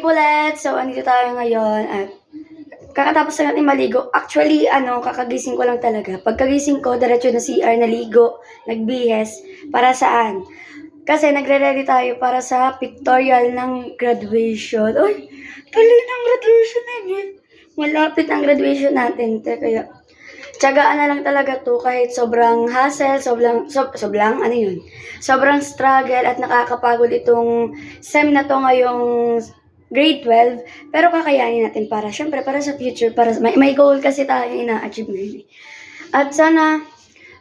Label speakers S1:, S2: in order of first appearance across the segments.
S1: Triplets! So, andito tayo ngayon at kakatapos na natin maligo. Actually, kakagising ko lang talaga. Pagkagising ko, diretso na CR, naligo, nagbihes. Para saan? Kasi nagre-ready tayo para sa pictorial ng graduation. Uy, tuloy ng graduation natin. Malapit ang graduation natin. Kaya, tiyagaan na lang talaga to kahit sobrang hassle, sobrang struggle at nakakapagod itong SEM na to ngayong grade 12, pero kakayanin natin syempre para sa future, para may goal kasi tayo ina-achieve ngayon. At sana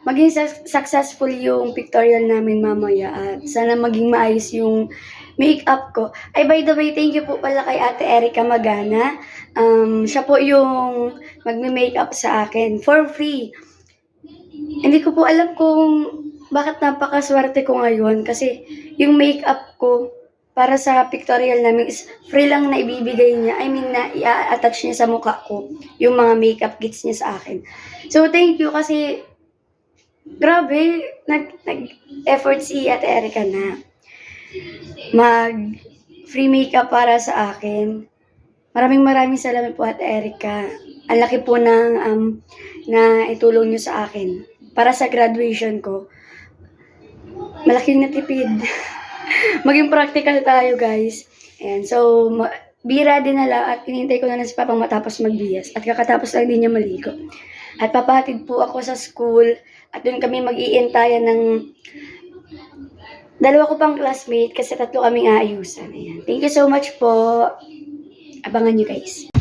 S1: maging successful yung pictorial namin mamaya at sana maging maayos yung makeup ko. Ay, by the way, thank you po pala kay Ate Erica Magana. Siya po yung magme-makeup sa akin for free. Hindi ko po alam kung bakit napakaswerte ko ngayon kasi yung makeup ko para sa pictorial namin is free lang na ibibigay niya. I mean, na i-attach niya sa mukha ko yung mga makeup kits niya sa akin. So, thank you kasi grabe, nag-effort si Ate Erica na mag-free makeup para sa akin. Maraming salamat po, Ate Erica. Ang laki po ng na itulong niyo sa akin. Para sa graduation ko, malaking natipid. Maging practical tayo, guys. Ayan, so, be ready na lang at hinihintay ko na lang si Papang matapos magbihas. At kakatapos lang din niya maligo. At papahatid po ako sa school at doon kami mag-iintayan ng dalawa ko pang classmate kasi 3 kaming aayusan. Ayan. Thank you so much po. Abangan nyo, guys.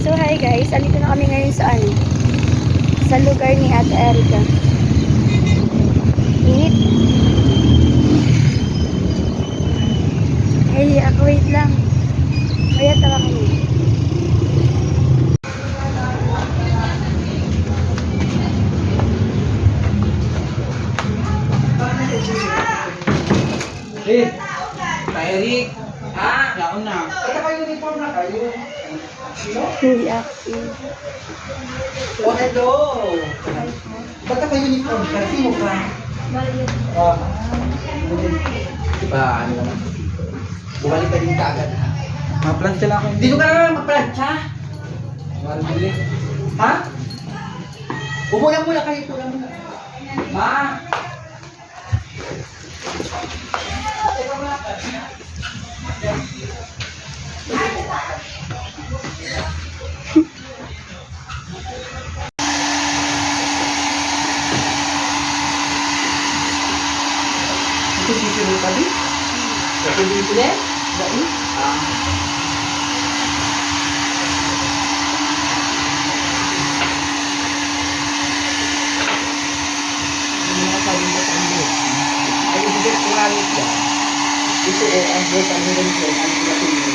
S1: So, hi guys. Andito na kami ngayon sa lugar ni Ate Erica. Init. Hey, ako wait lang. Kaya tawa kami.
S2: Eh, Eric. Yaon na. Kaya kayo uniform na kayo.
S1: Hindi ako.
S2: Oh, hello. Ba't ka uniform ka? Sino ka? Diba, ano naman? Bumalik ka din kaagad. Maplansya lang ako. Dito ka naman magplansya. Marbili. Ha? Upo lang muna kayo. Upo lang muna. Ma! Ito dito mo tadi? Ito dito na? Dali? Hindi na sabi mo sa ano. Ay, hindi ko alit yan. Ito ang buwan ang meron ko. Ang pinatuloy.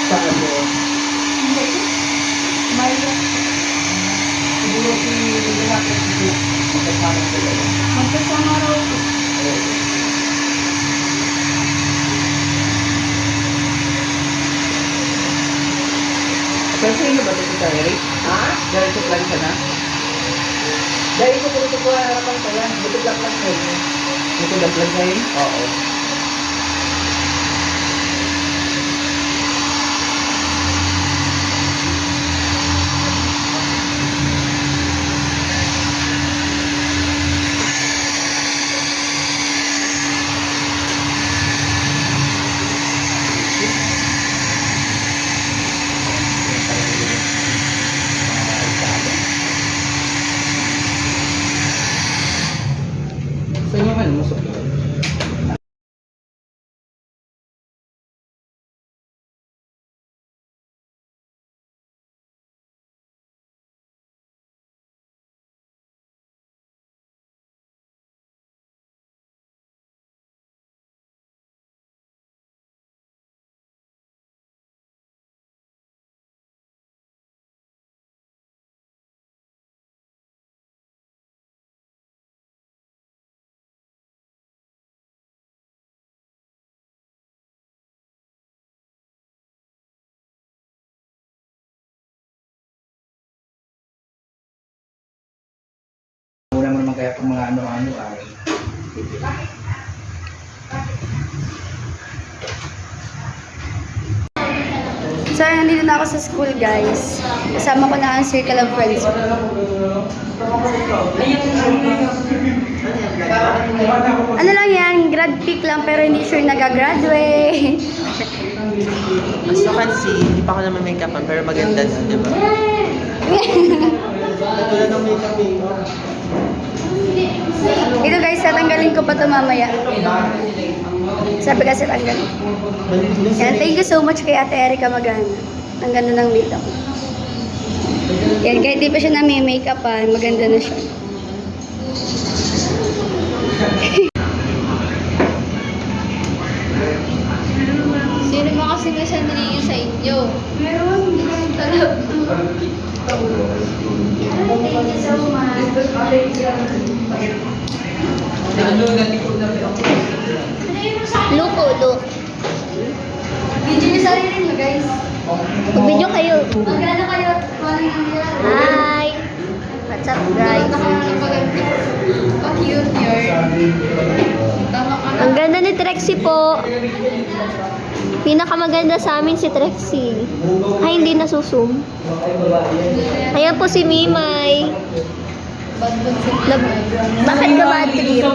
S2: Sa ano? Hindi. May siguro hindi natin ito. Magkasama sila. Magkasama raw. Pero sa'yo ba ito si Eric? Ha? Dahil sa plan ka na? Dahil ko kung ito ko harapan ka yan. Buto lang lang sa'yo. Buto lang lang sa'yo? Oo. Kaya kung mga ano-ano ay
S1: So, nandito na ako sa school, guys. Kasama ko na ang circle of friends ko. Ano lang yan, grad pick lang pero hindi sure nagagraduate.
S3: Gusto kasi, hindi pa ako naman make-upan, pero maganda na, di ba? Katulad ng make-up
S1: Ito guys, tatanggalin ko pa ito mamaya. Sabi kasi tanggalin. Yan, thank you so much kay Ate Erica Magana. Ang ganda ng makeup. Yan, kahit di pa siya nami-makeupan, maganda na siya.
S4: Sino ba kasi may sandali sa inyo?
S1: Meron, talaga. Thank you so much.
S4: Luko.
S1: Video niyo sarili niyo, guys.
S4: Video kayo.
S1: Magkano kayo?
S4: Hi! What's up, guys?
S1: Cute yun.
S4: Ang ganda ni Trexie po. Pinakamaganda sa amin si Trexie. Ay, hindi nasusum. Ayan po si Mimay. Bakit ka bad trip?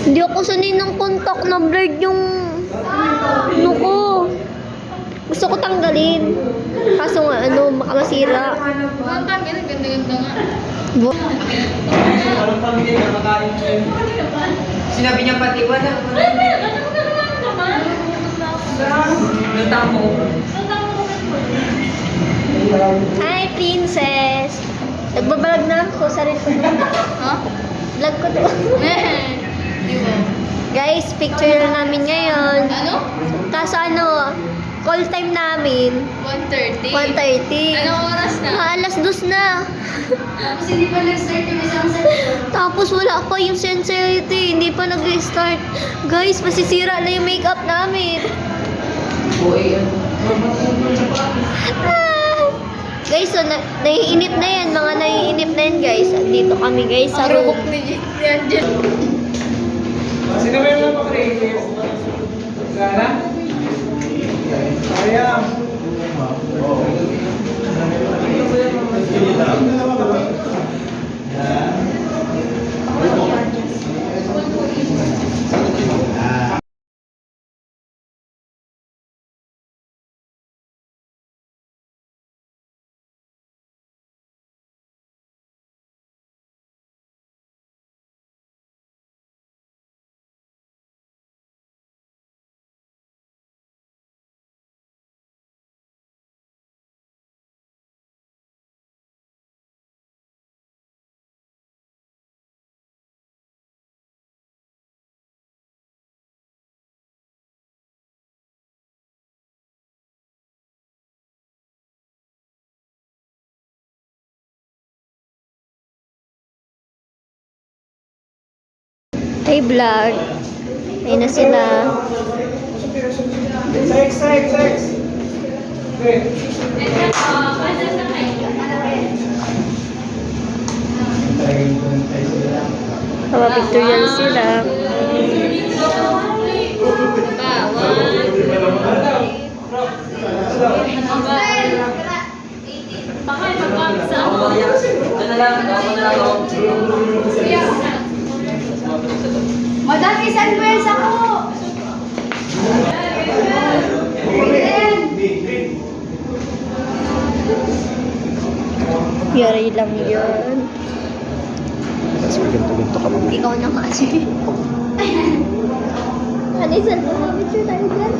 S4: Hindi ako sanay ng contact na blurred yung ano ko. Gusto ko tanggalin. Kaso nga, baka masira.
S5: Tanggalin, ganda-ganda nga.
S3: Sinabi niya pati, wala.
S4: Hi, princess! Nagbabalag na ako sa rin ko.
S5: Ha?
S4: Vlog ko to. Guys, picture na namin ngayon.
S5: Ano?
S4: Kaso call time namin,
S5: 1:30.
S4: 1:30.
S5: Anong oras na?
S4: Alas 2 na.
S1: Tapos hindi pa nag-start yung isang section.
S4: Tapos wala pa yung sincerity. Hindi pa nag-start. Guys, masisira na yung makeup namin. Ah! Guys, so naiinip na yan. Mga naiinip na yan, guys. Dito kami, guys, sa room.
S5: Ni Angel.
S2: sino ba yung mga creative? Gana? Sayang.
S4: Hey, vlog. Ayun na sila.
S2: Sex. Okay.
S4: Pictorial sila.
S1: Madam, isan po yan sa ko.
S4: Yari lang yun.
S2: Mas ganto-ganto ka mga.
S4: Ikaw na kasi. Ano isan po? Picture tayo dyan.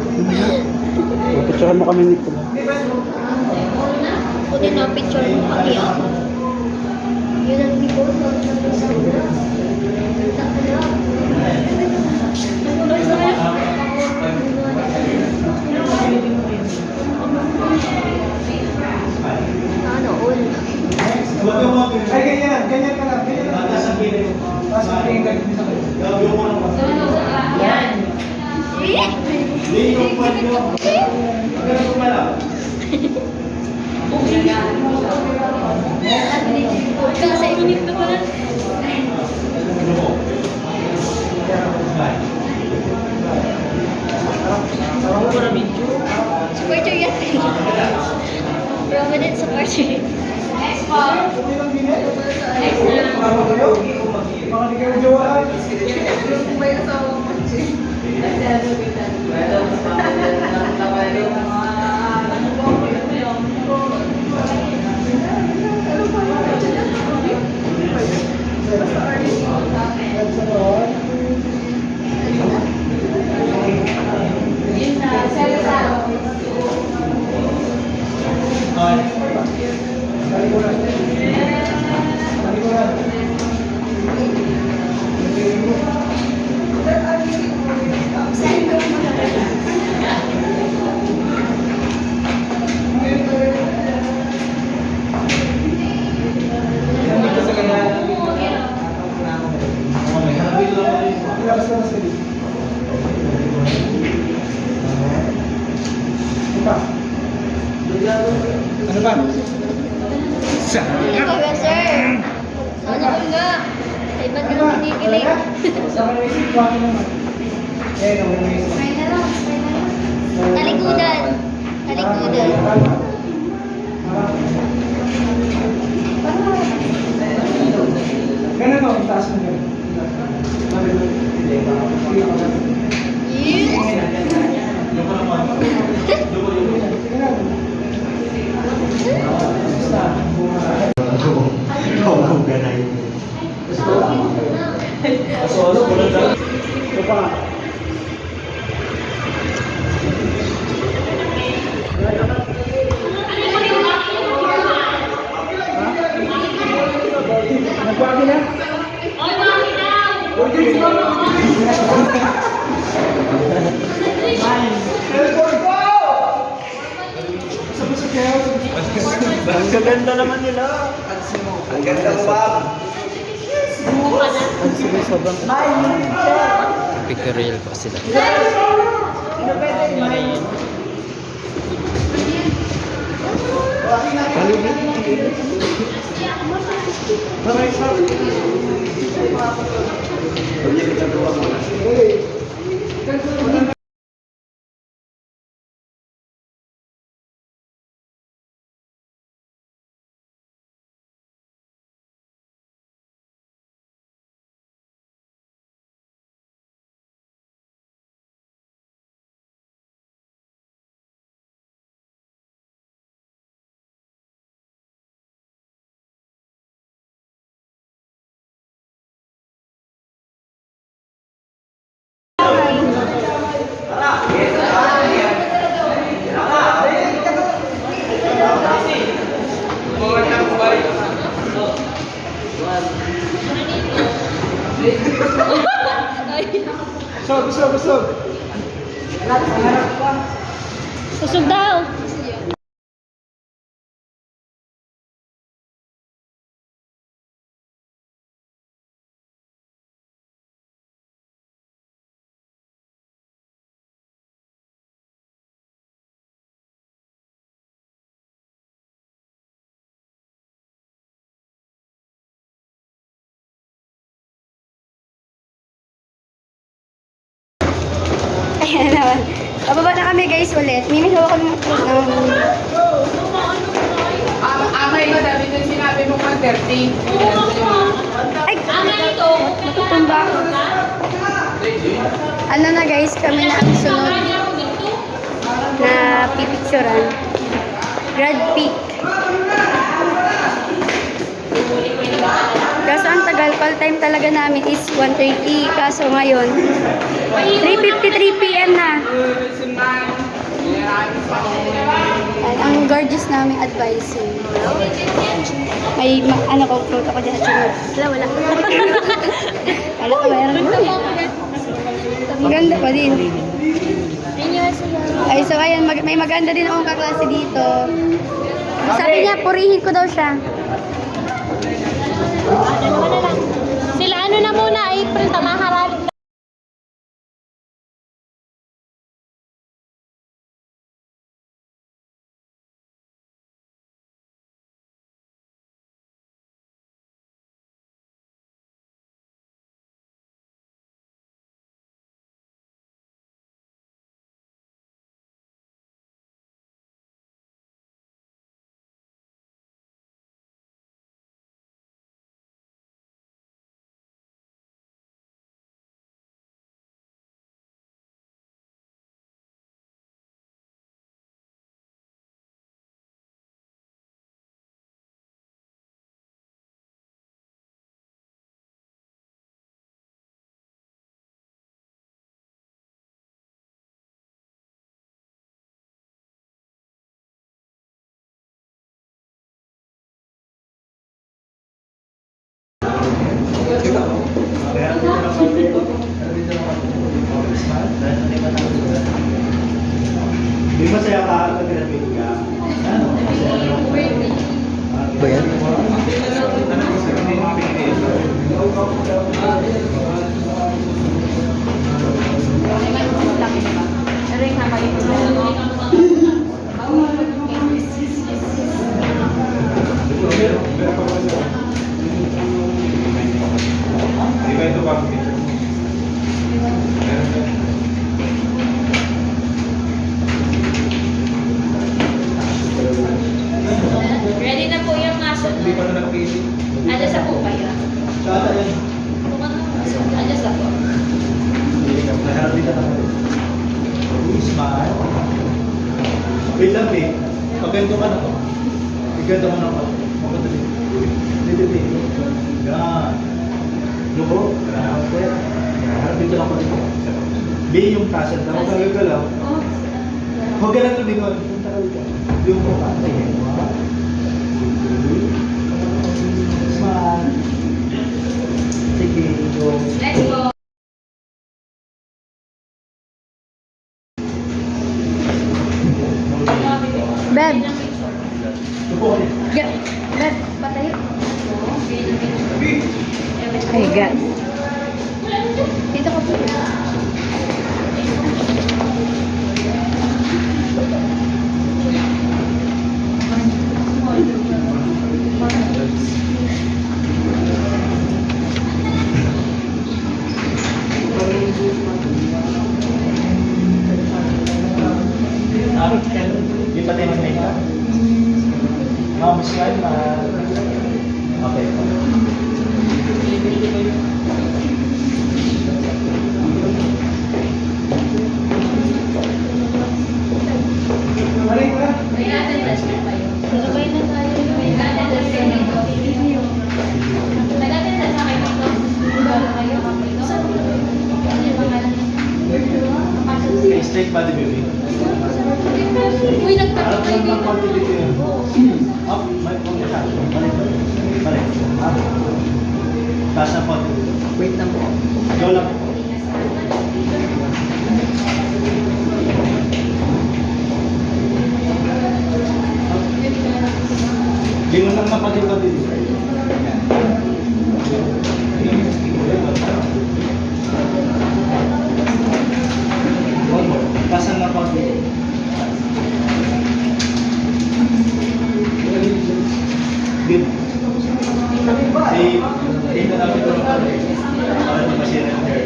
S2: Picturean mo kami nito.
S4: Ako din na picture mo kami ako. Yun ang hindi ko. Ano, all.
S2: Ay, ganyan ka lang. Tapos magiging ganito sa kayo.
S4: Yan. Sa init na pala. Supporter yan. Prominent supporter.
S2: Ano ba?
S4: Ikaw yan, sir. Sana ko nga. Ay, ba't ka kinikilig? Talikudan. Talikudan.
S2: Ganun o, taas mo ganun. Nagwagi na? Ang gaganda naman nila. Ang ganda pa. Ang sobrang
S3: Pickerel po sila. Busog.
S4: Usog daw.
S1: Ayan naman. Pababa na kami guys ulit. Mimi, hawa ko ng
S5: Amay ko, dami nung sinabi mo 130.
S1: Ay! Natutumba ako. Ano na guys, kami na ang sunod na pipicturan. Grad peak. Kaso ang tagal, call time talaga namin is 1:30. Kaso ngayon, 3:53 PM na. At ang gorgeous naming advisor. May ano ko, photo ko dyan. Wala. Wala ko, mayroon ko. Ang ganda pa din. Ay, so ayan, may maganda din akong kaklase dito. Sabi niya, purihin ko daw siya.
S4: Sila ano na muna, April, tamaharap.
S6: Di masaya ka pag graduate ka. Ano?
S3: Ba yan?
S6: Di ba ito ba?
S7: Ready na po yung aso.
S6: Hindi pa na nakakisi.
S7: Ano sa po kayo?
S6: Tsaka yan.
S7: Ano sa po?
S6: Naharap dito na naman. Smile. Wait lang, babe. Pagganto ka na to. Pagganto mo na ako. Maganda din. Dito, dito. Yan. Lubo. Grabe. Naharap dito lang ako dito. B yung tasan na. Huwag kang gagalaw. Huwag ka lang lumingon. Yung po ka. Smile. Sige, go.
S7: Let's go.
S4: Beb,
S6: Lupo ka din.
S1: Beb, patay.
S4: ay God.
S1: Dito ka po.
S6: Di pa tayo mag-make-up? Ma'am, smile na. Okay. Maray ka.
S7: May attendance na kayo. Sabay na tayo. May attendance na kayo. Nag-attendance na kayo dito. Kayo dito. Ano yung pangalan niyo?
S6: Okay, straight body baby.
S7: Uy, nagpapit
S6: Harap
S7: kayo
S6: lang ng
S7: dito.
S6: konti dito yun. Up, may konti siya. Balik, balik. Balik. Up. Taas na konti dito.
S3: Wait lang po.
S6: Go lang. Lingon lang ng konti dito. One more. Taas na konti. Good. Ito na ito. Para di masira yung hair.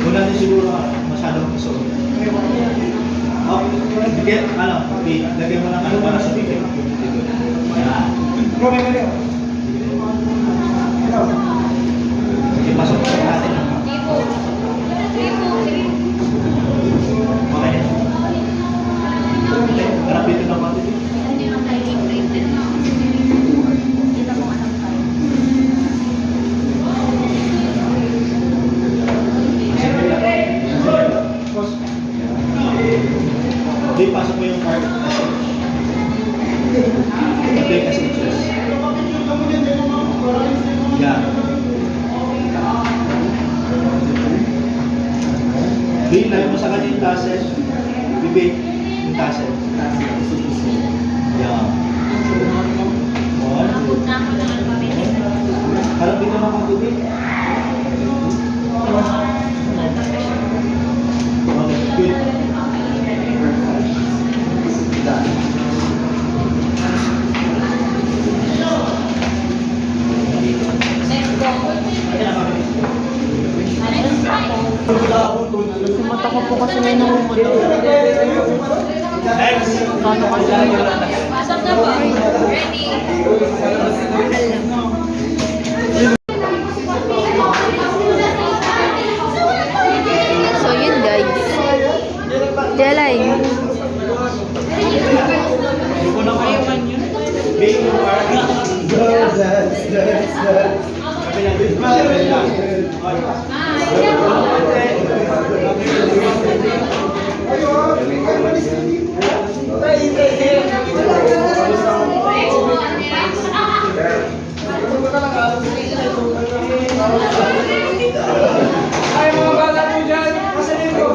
S6: Wala din siguro masyadong gusto. Oh, bigyan, lagyan mo ng ano para sa bigyan. Yan. Sige, pasok na natin. Okay. Harap dito na konti. Hindi, pasok mo yung card. Okay, kasi interest. Yan. Bin, lagay mo sa kanya yung tassel. Bibig, yung tassel. Yan. One. Harap dito na kong bibig. Okay, good. Done.
S3: Mata ko po kasi may namumula.
S6: Next.
S3: Paano kasi yun?
S7: Pasok na po. Ready?
S4: So yun guys. Jelay.
S6: Hindi ko na kayo man yun. Big party. Dance. Sabi na, this man.
S5: Ay, mga bata po dyan. Pasalin ko.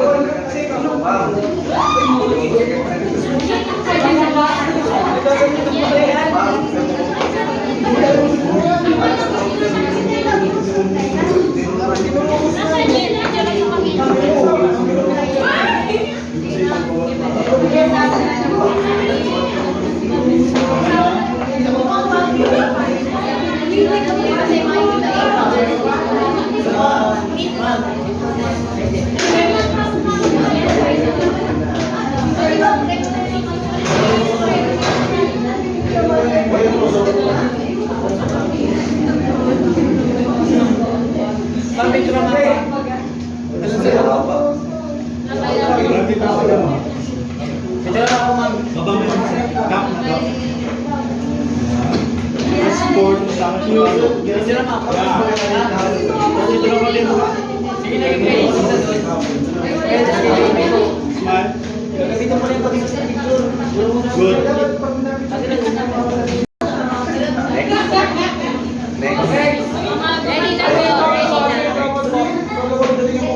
S7: Ready na po, ready na.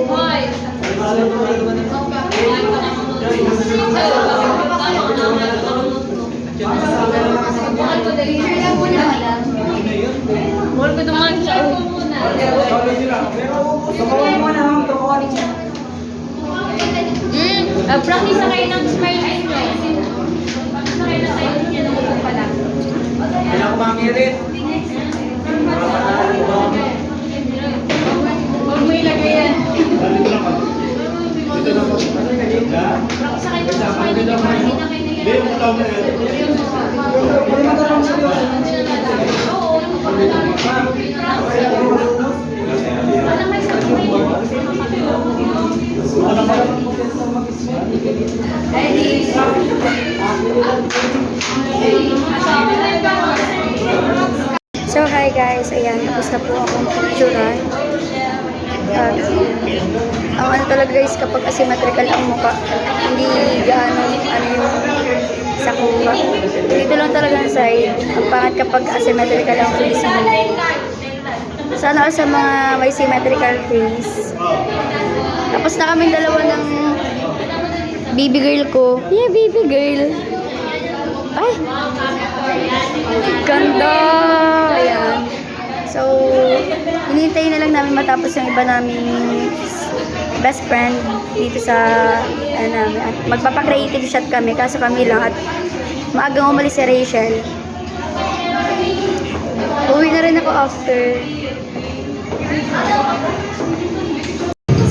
S7: Hoy. Mahal ko dali. Mahal ko naman siya. Practice na kayo ng smile and rise. Practice na kayo ng tayo niya ng upo pala.
S2: Kailangan ko mangirit.
S7: Huwag mo ilagay yan.
S6: Dito lang ako. Dito lang ako.
S7: Practice na kayo ng smile and rise. Hindi na kayo
S6: Hindi, yung tao na yan.
S7: Oo, parang may sabay.
S1: So, hi guys. Ayan, tapos na po akong picturean. Ang ano talaga guys, kapag asymmetrical ang mukha, hindi gaano ano yung sa kuha. Dito lang talaga ang side. Ang pangat kapag asymmetrical ang face mo. Sana sa mga may symmetrical face. Tapos na kaming dalawa ng baby girl ko. Yeah, baby girl. Ay! Ganda! Ayan. So, hinihintay na lang namin matapos yung iba naming best friend dito sa ano namin. At magpapa-creative shot kami, kaso kami lang at maagang umalis si Rachel. Uwi na rin ako after.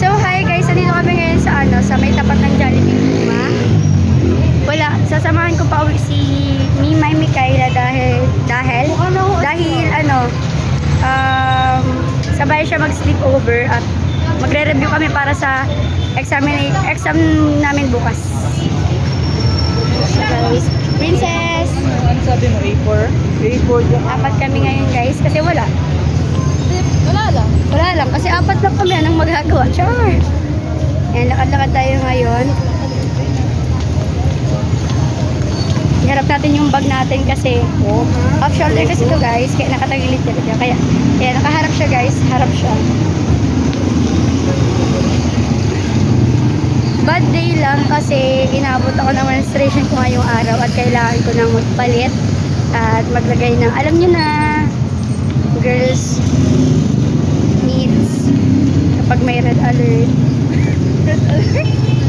S1: So, hi guys, nandito kami ngayon sa ano, sa may tapat ng Jollibee Luma. Wala, sasamahan ko pa uwi si Mimay Mikaela dahil sabay siya mag-sleep over at magre-review kami para sa exam namin bukas. So guys, Princess!
S3: Ano sabi mo? A4? A4 dyan.
S1: Apat kami ngayon guys kasi wala. Wala lang kasi apat lang kami. Anong magagawa? Char! Ayan, lakad-lakad tayo ngayon. Harap natin yung bag natin kasi off shoulder kasi to guys, kaya nakatagilid talaga. Kaya nakaharap siya guys, harap siya. Bad day lang kasi inabot ako ng menstruation ko ngayong araw at kailangan ko nang magpalit at maglagay ng, alam nyo na, girls needs kapag may red alert. Red alert?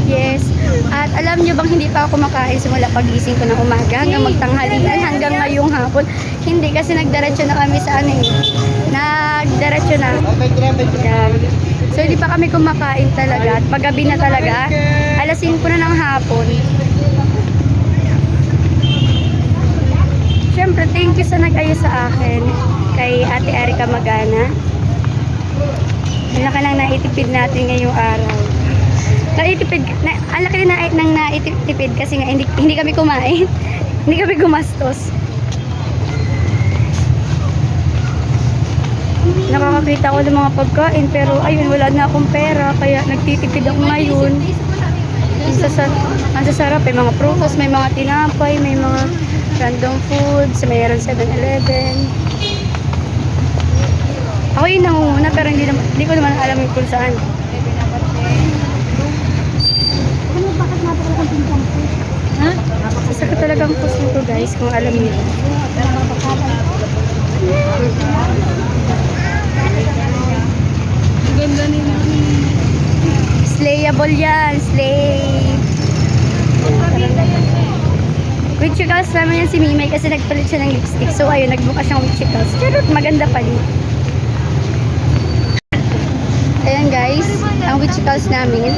S1: Yes. At alam nyo bang hindi pa ako kumakain simula pagising ko ng umaga hanggang magtanghalian hanggang ngayong hapon. Hindi kasi nagdiretso na kami sa ano eh. Nagdiretso na. Yan. So hindi pa kami kumakain talaga at paggabi na talaga. Alas 5 na ng hapon. Siyempre, thank you sa nag-ayo sa akin kay Ate Erica Magana. Ang laki lang naitipid natin ngayong araw. Naitipid, ang laki na nang naitipid kasi nga hindi kami kumain. Hindi kami gumastos. nakakakita ko ng mga pagkain, pero ayun, wala na akong pera, kaya nagtitipid ako ngayon. Ang sasarap, may mga prutas, may mga tinapay, may mga random foods, mayroon 7-Eleven. Ako yung nangunguna, pero hindi ko naman alam kung saan. Isa ko talagang puso ko guys, kung alam niyo. Slayable yan, slay. With chicals naman yan si Mimay kasi nagpalit siya ng lipstick. So ayun, nagbuka siyang with chicals. Charot, maganda pa din. Ayan guys, ang with chicals namin.